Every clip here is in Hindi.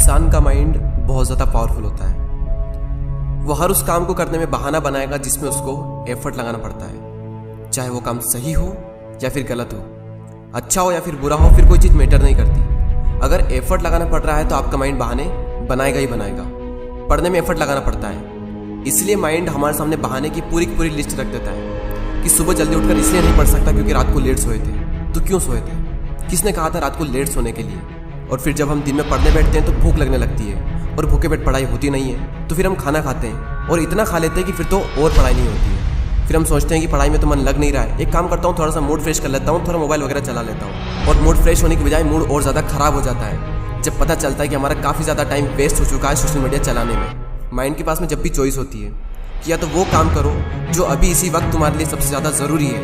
इंसान का माइंड बहुत ज़्यादा पावरफुल होता है। वो हर उस काम को करने में बहाना बनाएगा जिसमें उसको एफर्ट लगाना पड़ता है, चाहे वो काम सही हो या फिर गलत हो, अच्छा हो या फिर बुरा हो, फिर कोई चीज़ मैटर नहीं करती। अगर एफर्ट लगाना पड़ रहा है तो आपका माइंड बहाने बनाएगा ही बनाएगा। पढ़ने में एफर्ट लगाना पड़ता है, इसलिए माइंड हमारे सामने बहाने की पूरी लिस्ट रख देता है कि सुबह जल्दी उठकर इसलिए नहीं पढ़ सकता क्योंकि रात को लेट सोए थे। तो क्यों सोए थे? किसने कहा था रात को लेट सोने के लिए? और फिर जब हम दिन में पढ़ने बैठते हैं तो भूख लगने लगती है और भूखे पेट पढ़ाई होती नहीं है, तो फिर हम खाना खाते हैं और इतना खा लेते हैं कि फिर तो और पढ़ाई नहीं होती है। फिर हम सोचते हैं कि पढ़ाई में तो मन लग नहीं रहा है, एक काम करता हूँ, थोड़ा सा मूड फ्रेश कर लेता हूँ, थोड़ा मोबाइल वगैरह चला लेता हूँ। और मूड फ्रेश होने की बजाय मूड और ज़्यादा ख़राब हो जाता है जब पता चलता है कि हमारा काफ़ी ज़्यादा टाइम वेस्ट हो चुका है सोशल मीडिया चलाने में। माइंड के पास में जब भी चॉइस होती है कि या तो वो काम करो जो अभी इसी वक्त तुम्हारे लिए सबसे ज़्यादा ज़रूरी है,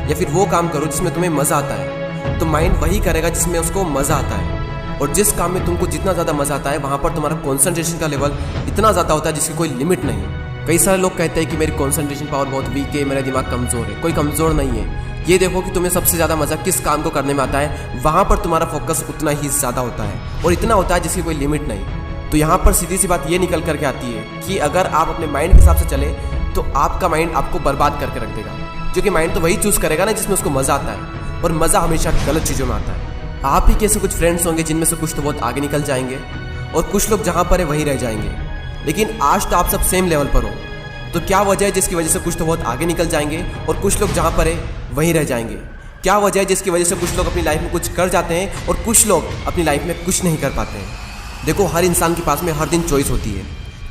या फिर वो काम करो जिसमें तुम्हें मज़ा आता है, तो माइंड वही करेगा जिसमें उसको मज़ा आता है। और जिस काम में तुमको जितना ज़्यादा मज़ा आता है वहाँ पर तुम्हारा कॉन्सेंट्रेशन का लेवल इतना ज़्यादा होता है जिसकी कोई लिमिट नहीं। कई सारे लोग कहते हैं कि मेरी कॉन्सेंट्रेशन पावर बहुत वीक है, मेरा दिमाग कमज़ोर है। कोई कमज़ोर नहीं है। ये देखो कि तुम्हें सबसे ज़्यादा मज़ा किस काम को करने में आता है, वहाँ पर तुम्हारा फोकस उतना ही ज़्यादा होता है और इतना होता है जिसकी कोई लिमिट नहीं। तो यहाँ पर सीधी सी बात ये निकल करके आती है कि अगर आप अपने माइंड के हिसाब से चले तो आपका माइंड आपको बर्बाद करके रख देगा, क्योंकि माइंड तो वही चूज़ करेगा ना जिसमें उसको मज़ा आता है, और मज़ा हमेशा गलत चीज़ों में आता है। आप ही कैसे कुछ फ्रेंड्स होंगे जिनमें से कुछ तो बहुत आगे निकल जाएंगे और कुछ लोग जहाँ पर है वहीं रह जाएंगे। लेकिन आज तो आप सब सेम लेवल पर हो, तो क्या वजह है जिसकी वजह से कुछ तो बहुत आगे निकल जाएंगे और कुछ लोग जहाँ पर है वहीं रह जाएंगे? क्या वजह है जिसकी वजह से कुछ लोग अपनी लाइफ में कुछ कर जाते हैं और कुछ लोग अपनी लाइफ में कुछ नहीं कर पाते हैं? देखो, हर इंसान के पास में हर दिन चॉइस होती है।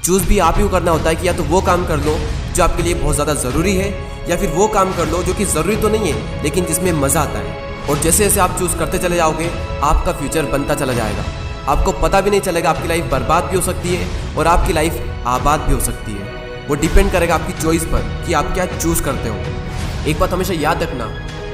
चूज़ भी आप ही को करना होता है कि या तो वो काम कर लो जो आपके लिए बहुत ज़्यादा ज़रूरी है, या फिर वो काम कर लो जो कि ज़रूरी तो नहीं है लेकिन जिसमें मज़ा आता है। और जैसे जैसे आप चूज़ करते चले जाओगे आपका फ्यूचर बनता चला जाएगा। आपको पता भी नहीं चलेगा, आपकी लाइफ बर्बाद भी हो सकती है और आपकी लाइफ आबाद भी हो सकती है। वो डिपेंड करेगा आपकी चॉइस पर कि आप क्या चूज़ करते हो। एक बात हमेशा याद रखना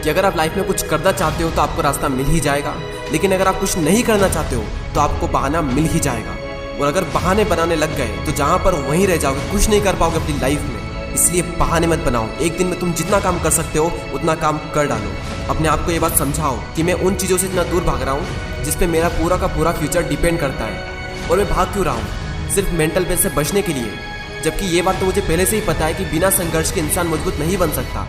कि अगर आप लाइफ में कुछ करना चाहते हो तो आपको रास्ता मिल ही जाएगा, लेकिन अगर आप कुछ नहीं करना चाहते हो तो आपको बहाना मिल ही जाएगा। और अगर बहाने बनाने लग गए तो जहाँ पर वहीं रह जाओगे, कुछ नहीं कर पाओगे अपनी लाइफ में। इसलिए बहाने मत बनाओ। एक दिन में तुम जितना काम कर सकते हो उतना काम कर डालो। अपने आप को ये बात समझाओ कि मैं उन चीज़ों से इतना दूर भाग रहा हूँ जिस पे मेरा पूरा का पूरा फ्यूचर डिपेंड करता है, और मैं भाग क्यों रहा हूँ? सिर्फ मेंटल पेन से बचने के लिए। जबकि ये बात तो मुझे पहले से ही पता है कि बिना संघर्ष के इंसान मजबूत नहीं बन सकता।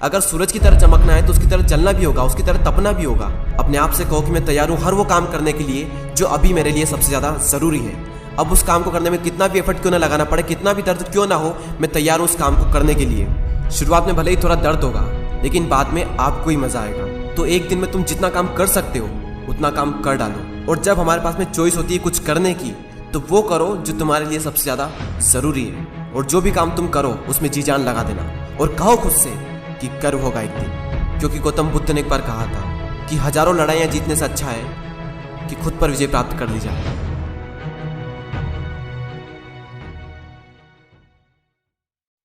अगर सूरज की तरह चमकना है तो उसकी तरह जलना भी होगा, उसकी तरह तपना भी होगा। अपने आप से कहो कि मैं तैयार हूँ हर वो काम करने के लिए जो अभी मेरे लिए सबसे ज़्यादा ज़रूरी है। अब उस काम को करने में कितना भी एफर्ट क्यों ना लगाना पड़े, कितना भी दर्द क्यों ना हो, मैं तैयार हूँ उस काम को करने के लिए। शुरुआत में भले ही थोड़ा दर्द होगा लेकिन बाद में आपको ही मज़ा आएगा। तो एक दिन में तुम जितना काम कर सकते हो उतना काम कर डालो। और जब हमारे पास में चॉइस होती है कुछ करने की, तो वो करो जो तुम्हारे लिए सबसे ज़्यादा ज़रूरी है। और जो भी काम तुम करो उसमें जी जान लगा देना और कहो खुद से कि कर्व होगा एक दिन। क्योंकि गौतम बुद्ध ने एक बार कहा था कि हजारों लड़ाइयाँ जीतने से अच्छा है कि खुद पर विजय प्राप्त कर ली जाए।